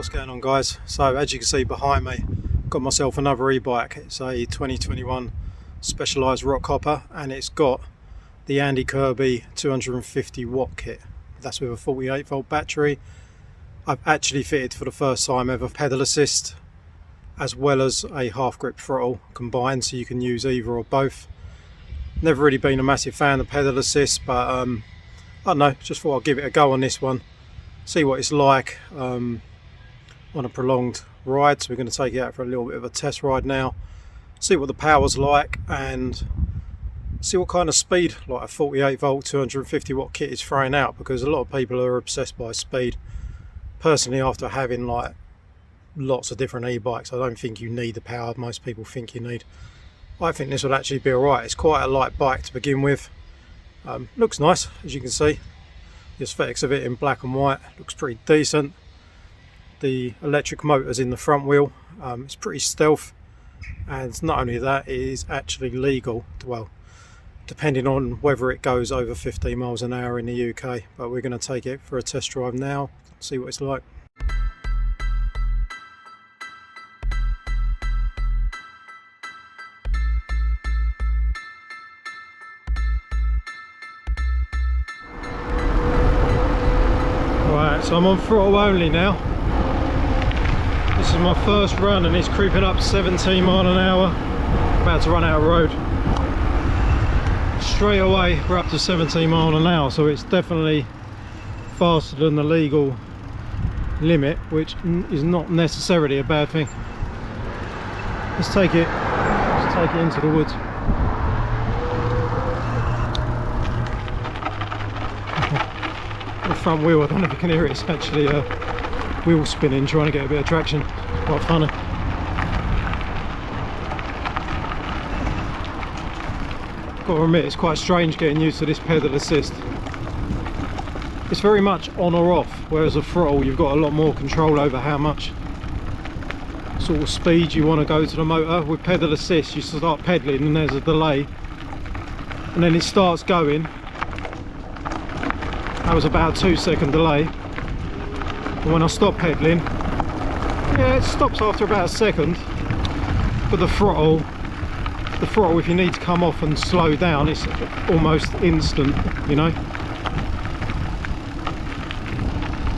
What's going on, guys? So as you can see behind me, got myself another e-bike. It's a 2021 Specialized rock hopper, and it's got the Kirby 250W kit. That's with a 48V battery. I've actually fitted for the first time ever pedal assist as well as a half grip throttle combined, so you can use either or both. Never really been a massive fan of pedal assist, but I don't know, just thought I'd give it a go on this one, see what it's like on a prolonged ride. So we're going to take it out for a little bit of a test ride now, see what the power's like and see what kind of speed like a 48V 250W kit is throwing out, because a lot of people are obsessed by speed. Personally, after having like lots of different e-bikes, I don't think you need the power most people think you need. I think this will actually be alright. It's quite a light bike to begin with. Looks nice, as you can see. The aesthetics of it in black and white looks pretty decent. The electric motor's in the front wheel. It's pretty stealth, and not only that, it is actually legal, well, depending on whether it goes over 15 miles an hour in the UK. But we're going to take it for a test drive now, see what it's like. Right, so I'm on throttle only now. This is my first run and it's creeping up 17 mile an hour. About to run out of road. Straight away we're up to 17 mile an hour, so it's definitely faster than the legal limit, which is not necessarily a bad thing. Let's take it into the woods. The front wheel, I don't know if you can hear it, it's actually wheel spinning, trying to get a bit of traction. Quite funny. Got to admit, it's quite strange getting used to this pedal assist. It's very much on or off, whereas a throttle you've got a lot more control over how much sort of speed you want to go to the motor. With pedal assist you start pedaling and there's a delay, and then it starts going. That was about a 2-second delay, and when I stop pedaling, yeah, it stops after about a second. But the throttle if you need to come off and slow down, it's almost instant, you know.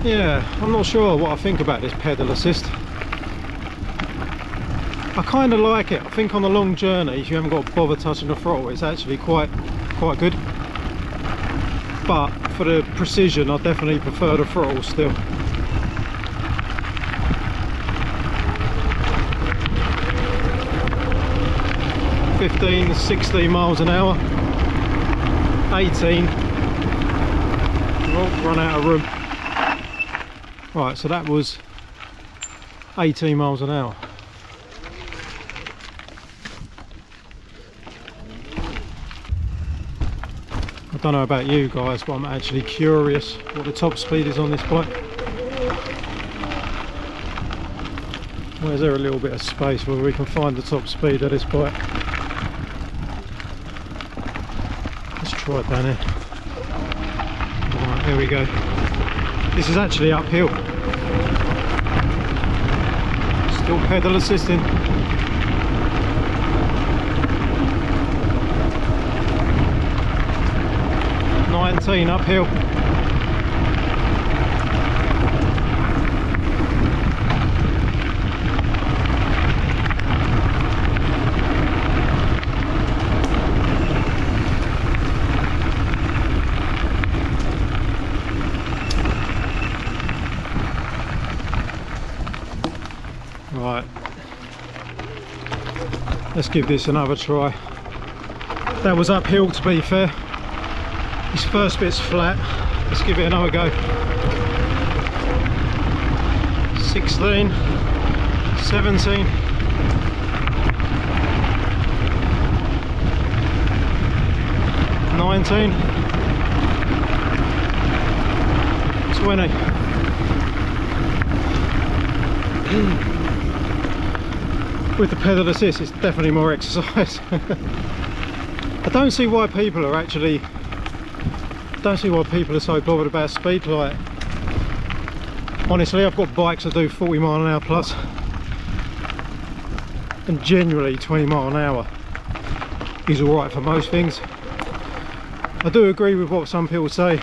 Yeah, I'm not sure what I think about this pedal assist. I kind of like it. I think on a long journey, if you haven't got to bother touching the throttle, it's actually quite good. But for the precision, I definitely prefer the throttle still. (15, 16 miles an hour, 18. Oh, run out of room. Right, so that was 18 miles an hour. I don't know about you guys, but I'm actually curious what the top speed is on this bike. Well, is there a little bit of space where we can find the top speed of this bike? Let's try it down here. Right, here we go. This is actually uphill. Still pedal assisting. 19 uphill. Right, let's give this another try. That was uphill, to be fair. This first bit's flat. Let's give it another go. 16, 17, 19, 20. With the pedal assist, it's definitely more exercise. I don't see why people are so bothered about speed. Like Honestly, I've got bikes that do 40 mile an hour plus, and generally 20 mile an hour is alright for most things. I do agree with what some people say,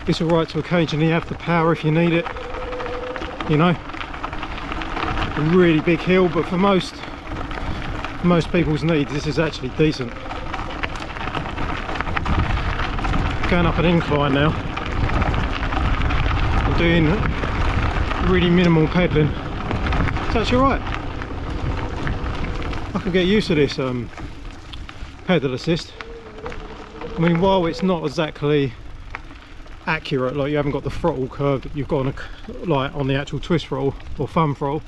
it's alright to occasionally have the power if you need it, you know, a really big hill, but for most people's needs this is actually decent. Going up an incline now, I'm doing really minimal pedalling. It's actually alright. I can get used to this pedal assist. I mean, while it's not exactly accurate, like you haven't got the throttle curve that you've got on like on the actual twist throttle or thumb throttle,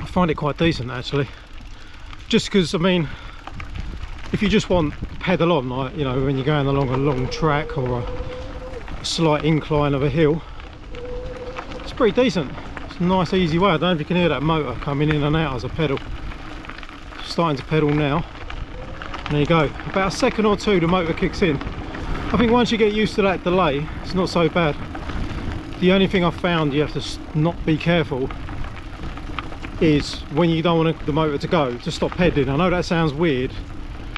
I find it quite decent actually. Just because, I mean, if you just want pedal on, like, you know, when you're going along a long track or a slight incline of a hill, it's pretty decent. It's a nice easy way. I don't know if you can hear that motor coming in and out as I pedal. Starting to pedal now. There you go. About a second or two the motor kicks in. I think once you get used to that delay, it's not so bad. The only thing I've found you have to not be careful is when you don't want the motor to go, to stop pedaling. I know that sounds weird,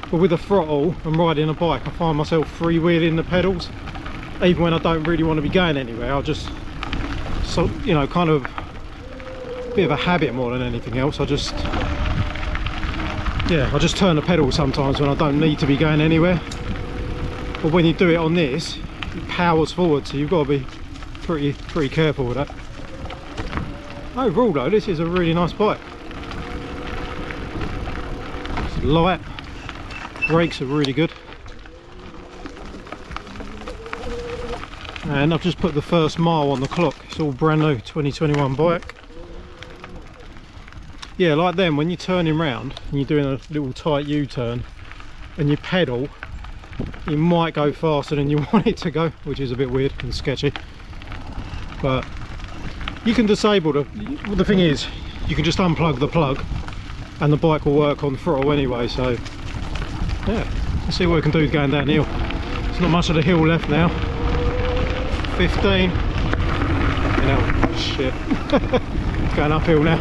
but with a throttle and riding a bike, I find myself freewheeling the pedals. Even when I don't really want to be going anywhere, I'll just, so, you know, kind of a bit of a habit more than anything else. I just turn the pedal sometimes when I don't need to be going anywhere. But when you do it on this, it powers forward, so you've got to be pretty careful with that. Overall though, this is a really nice bike. It's light, brakes are really good. And I've just put the first mile on the clock. It's all brand new 2021 bike. Yeah, like then when you're turning round and you're doing a little tight U-turn and you pedal, you might go faster than you want it to go, which is a bit weird and sketchy. But you can disable the thing is, you can just unplug the plug and the bike will work on throttle anyway. So yeah, let's see what we can do going downhill. There's not much of the hill left now. 15. You know, shit. Going uphill now.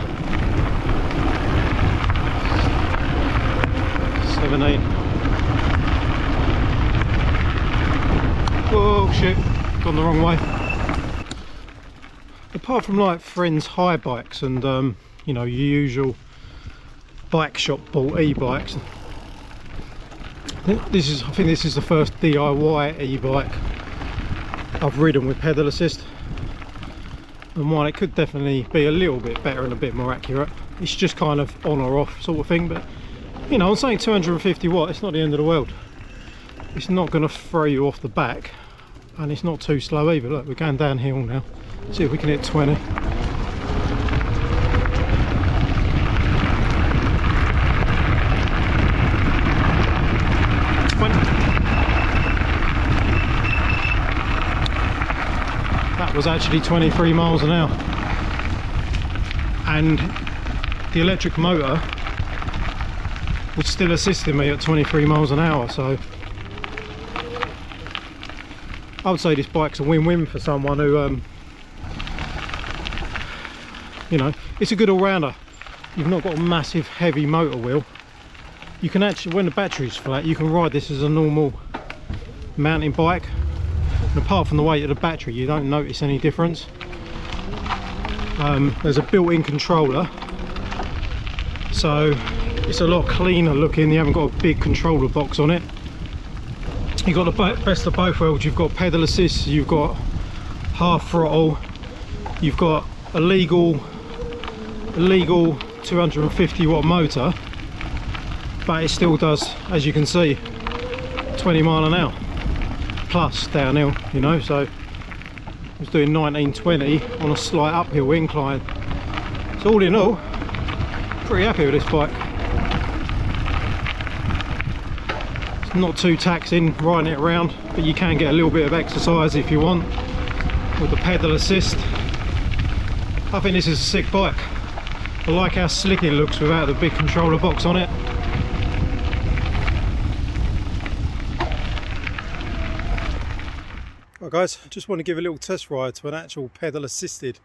17. Whoa, shit, gone the wrong way. Apart from like friends' high bikes and you know, your usual bike shop bought e-bikes, I think this is the first DIY e-bike I've ridden with pedal assist, and while it could definitely be a little bit better and a bit more accurate, it's just kind of on or off sort of thing. But you know, I'm saying 250 watt, it's not the end of the world. It's not going to throw you off the back, and it's not too slow either. Look, we're going downhill now. See if we can hit 20. That was actually 23 miles an hour, and the electric motor was still assisting me at 23 miles an hour. So I would say this bike's a win-win for someone who you know, it's a good all-rounder. You've not got a massive heavy motor wheel. You can actually, when the battery's flat, you can ride this as a normal mountain bike, and apart from the weight of the battery, you don't notice any difference. There's a built-in controller, so it's a lot cleaner looking. You haven't got a big controller box on it. You've got the best of both worlds. You've got pedal assist, you've got half throttle, you've got a legal 250 watt motor, but it still does, as you can see, 20 mile an hour plus downhill, you know. So I was doing 1920 on a slight uphill incline. So all in all, pretty happy with this bike. It's not too taxing riding it around, but you can get a little bit of exercise if you want with the pedal assist. I think this is a sick bike. I like how slick it looks without the big controller box on it. Right guys, I just want to give a little test ride to an actual pedal assisted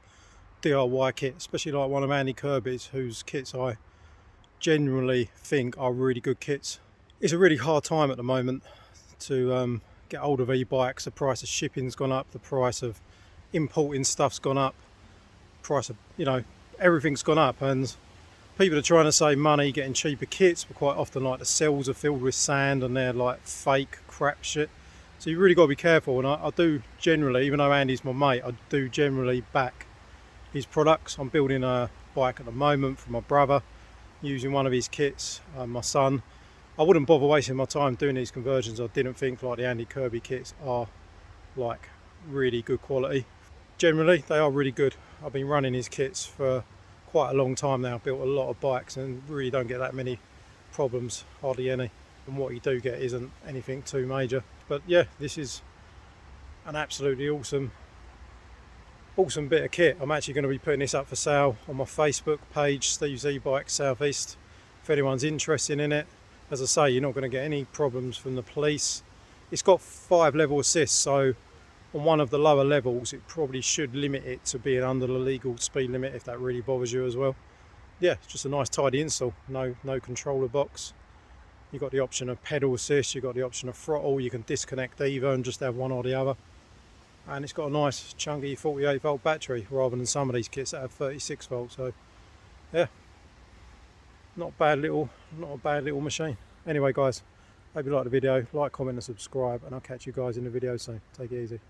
DIY kit, especially like one of Andy Kirby's, whose kits I generally think are really good kits. It's a really hard time at the moment to get hold of e-bikes. The price of shipping's gone up, the price of importing stuff's gone up, price of, everything's gone up, and people are trying to save money getting cheaper kits, but quite often like the cells are filled with sand and they're like fake crap shit. So you really got to be careful, and I do generally, even though Andy's my mate, I do generally back his products. I'm building a bike at the moment for my brother using one of his kits, my son. I wouldn't bother wasting my time doing these conversions. I didn't think like the Andy Kirby kits are like really good quality. Generally they are really good. I've been running his kits for quite a long time now, built a lot of bikes and really don't get that many problems, hardly any. And what you do get isn't anything too major. But yeah, this is an absolutely awesome bit of kit. I'm actually going to be putting this up for sale on my Facebook page, Steve's E-Bike Southeast, if anyone's interested in it. As I say, you're not going to get any problems from the police. It's got 5-level assist, so on one of the lower levels it probably should limit it to being under the legal speed limit, if that really bothers you as well. Yeah, it's just a nice tidy install. No controller box. You've got the option of pedal assist, you've got the option of throttle, you can disconnect either and just have one or the other. And it's got a nice chunky 48-volt battery rather than some of these kits that have 36 volts. So yeah, not a bad little machine. Anyway guys, hope you liked the video. Like, comment and subscribe, and I'll catch you guys in the video soon. Take it easy.